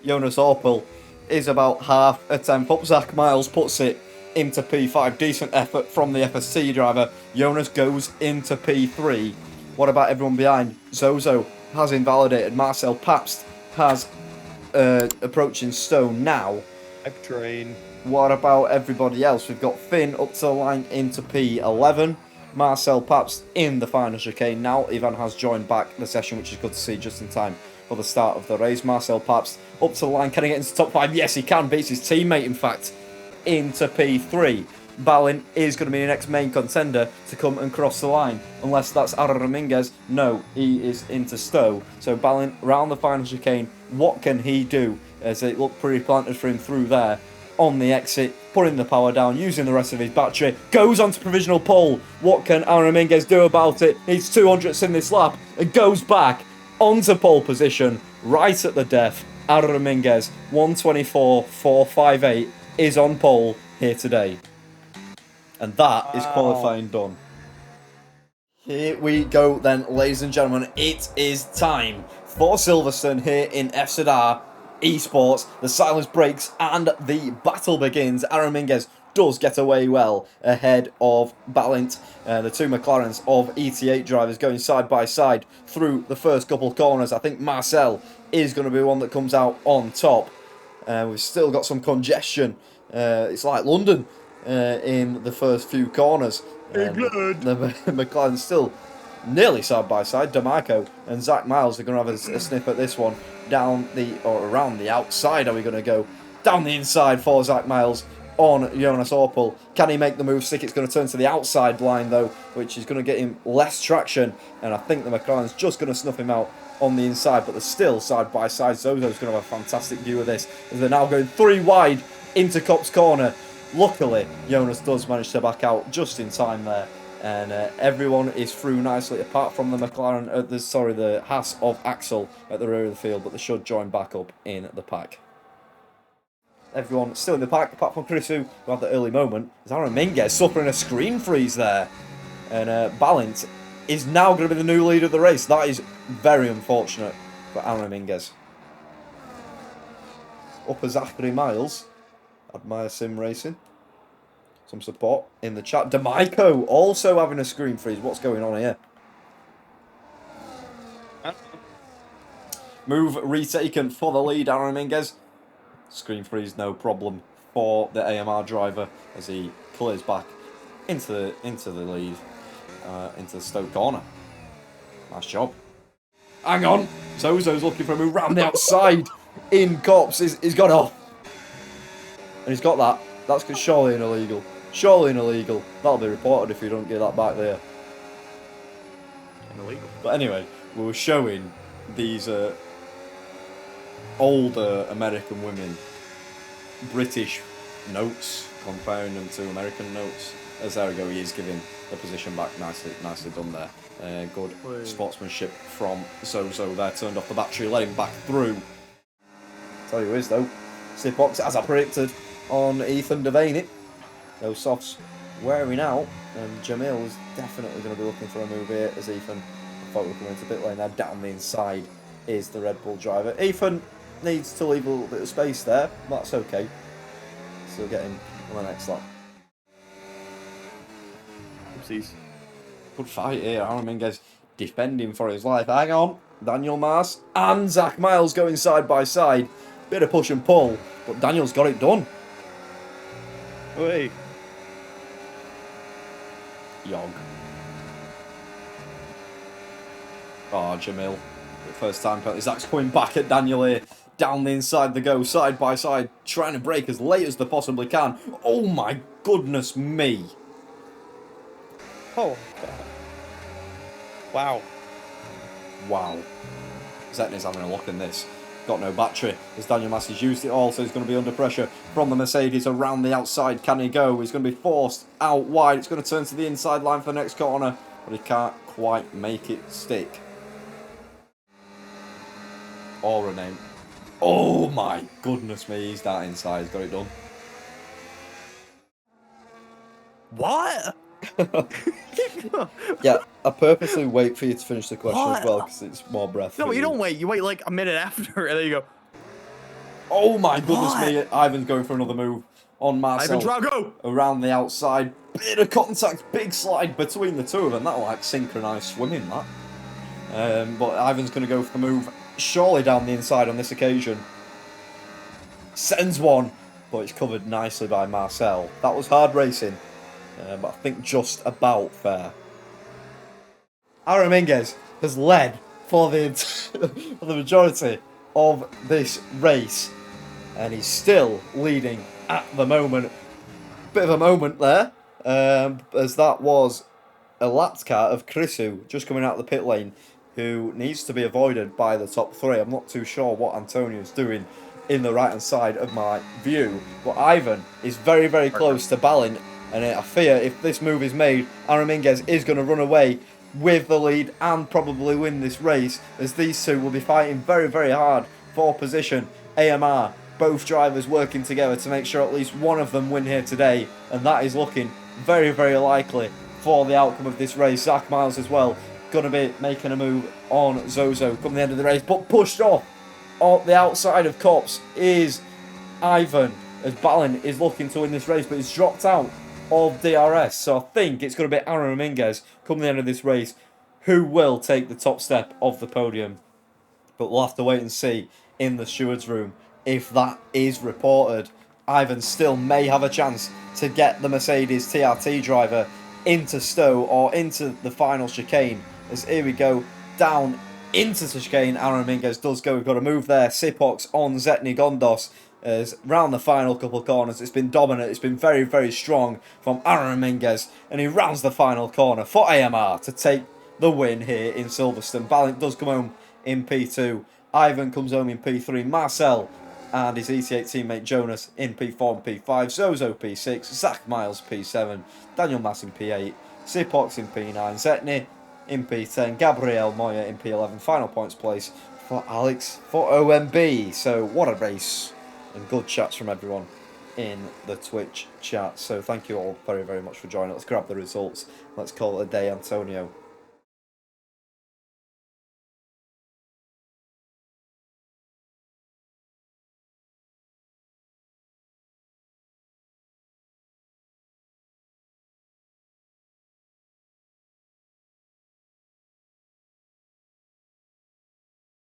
Jonas Orpel is about half a temp up. Zach Miles puts it into P5. Decent effort from the FSC driver. Jonas goes into P3. What about everyone behind? Zozo has invalidated. Marcel Pabst has approaching Stone now. Hype train. What about everybody else? We've got Finn up to the line into P11. Marcel Pabst in the final chicane now. Ivan has joined back the session, which is good to see just in time for the start of the race. Marcel Pabst up to the line. Can he get into the top 5? Yes, he can. Beats his teammate, in fact, into P3. Balin is going to be the next main contender to come and cross the line. Unless that's Aaron Dominguez. No, he is into Stowe. So Balin round the final chicane. What can he do? As it looked pretty planted for him through there. On the exit, putting the power down, using the rest of his battery, goes on to provisional pole. What can Aaron Dominguez do about it? He's 200ths in this lap and goes back onto pole position, right at the death. Aaron Dominguez, 124.458, is on pole here today. And that is qualifying done. Here we go then, ladies and gentlemen. It is time for Silverstone here in fzrracingleague easports. The silence breaks and the battle begins. Aaron Dominguez does get away well ahead of Balint. The two McLarens of ET8 drivers going side by side through the first couple of corners. I think Marcel is going to be one that comes out on top. We've still got some congestion. It's like London in the first few corners. The McLaren's still nearly side by side. D'Amico and Zach Miles are going to have a sniff at this one. Down the, or around the outside are we going to go? Down the inside for Zach Miles on Jonas Orpel. Can he make the move? It's going to turn to the outside line though, which is going to get him less traction. And I think the McLaren's just going to snuff him out on the inside, but they're still side by side. Zozo's going to have a fantastic view of this as they're now going 3 wide into Cop's corner. Luckily, Jonas does manage to back out just in time there. And everyone is through nicely, apart from the McLaren, the Haas of Axel at the rear of the field, but they should join back up in the pack. Everyone still in the pack, apart from Chrisu, who had the early moment. As Aaron Dominguez suffering a screen freeze there. And Balint is now going to be the new leader of the race. That is very unfortunate for Aaron Dominguez. Upper Zachary Miles, Admire Sim Racing. Some support in the chat. D'Amico also having a screen freeze. What's going on here? Move retaken for the lead, Aaron Dominguez. Screen freeze, no problem for the AMR driver as he clears back into the lead, into the Stoke corner. Nice job. Hang on. Zozo's looking for a move round the outside. In Cops. He's got off. And he's got that. That's surely an illegal. Surely an illegal. That'll be reported if you don't get that back there. Illegal. But anyway, we were showing these older American women British notes, comparing them to American notes. As there we go, he is giving the position back. Nicely done there. Good sportsmanship from Zozo there. Turned off the battery, let him back through. Tell you who is though. Slipbox, as I predicted, on Ethan Devaney. Those softs wearing out, and Jamil is definitely going to be looking for a move here as Ethan, I thought we were coming into pit lane there. Down the inside is the Red Bull driver. Ethan needs to leave a little bit of space there. That's okay. Still getting on the next lap. Oopsies. Good fight here. Aaron Dominguez defending for his life. Hang on. Daniel Mars and Zach Miles going side by side. Bit of push and pull, but Daniel's got it done. Hey. Yog. Oh, Jamil. First time penalty. Zach's coming back at Daniel here. Down the inside they go, side by side, trying to break as late as they possibly can. Oh my goodness me. Oh, God. Wow. Wow. Zetner's having a look in this. Got no battery as Daniel Massey's used it all, so he's going to be under pressure from the Mercedes around the outside. Can he go? He's going to be forced out wide. It's going to turn to the inside line for the next corner, but he can't quite make it stick. Oh, Renee. Oh my goodness me, he's that inside. He's got it done. What? Yeah, I purposely wait for you to finish the question as well, because it's more breath. No, you don't wait. You wait like a minute after, and then you go. Oh my goodness What? me, Ivan's going for another move on Marcel. Ivan Drago! Around the outside, bit of contact, big slide between the two of them. That like synchronised swimming, that. But Ivan's going to go for the move, surely down the inside on this occasion. Sends one, but it's covered nicely by Marcel. That was hard racing, but I think just about fair. Aaron Minguez has led for the, for the majority of this race, and he's still leading at the moment. Bit of a moment there, as that was a lapped car of Chrisu just coming out of the pit lane, who needs to be avoided by the top three. I'm not too sure what Antonio's doing in the right hand side of my view, but Ivan is very, very close to Balin, and I fear if this move is made, Aaron Minguez is going to run away with the lead and probably win this race, as these two will be fighting very, very hard for position. AMR, both drivers working together to make sure at least one of them win here today, and that is looking very, very likely for the outcome of this race. Zach Miles as well, going to be making a move on Zozo come the end of the race, but pushed off on the outside of Cops is Ivan, as Balin is looking to win this race, but he's dropped out of DRS, so I think it's going to be Aaron Minguez come the end of this race who will take the top step of the podium. But we'll have to wait and see in the stewards room if that is reported. Ivan still may have a chance to get the Mercedes TRT driver into Stowe or into the final chicane, as here we go down into the chicane. Aaron Minguez does go. We've got a move there. Sipox on Zetni Gondos. As round the final couple of corners, it's been dominant, it's been very, very strong from Aaron Minguez, and he rounds the final corner for AMR to take the win here in Silverstone. Balint does come home in P2, Ivan comes home in P3, Marcel and his ET8 teammate Jonas in P4 and P5, Zozo P6, Zach Miles P7, Daniel Mass in P8, Sipox in P9, Zetni in P10, Gabriel Moya in P11, final points place for Alex for OMB. So what a race, and good chats from everyone in the Twitch chat. So thank you all very, very much for joining. Let's grab the results. Let's call it a day, Antonio.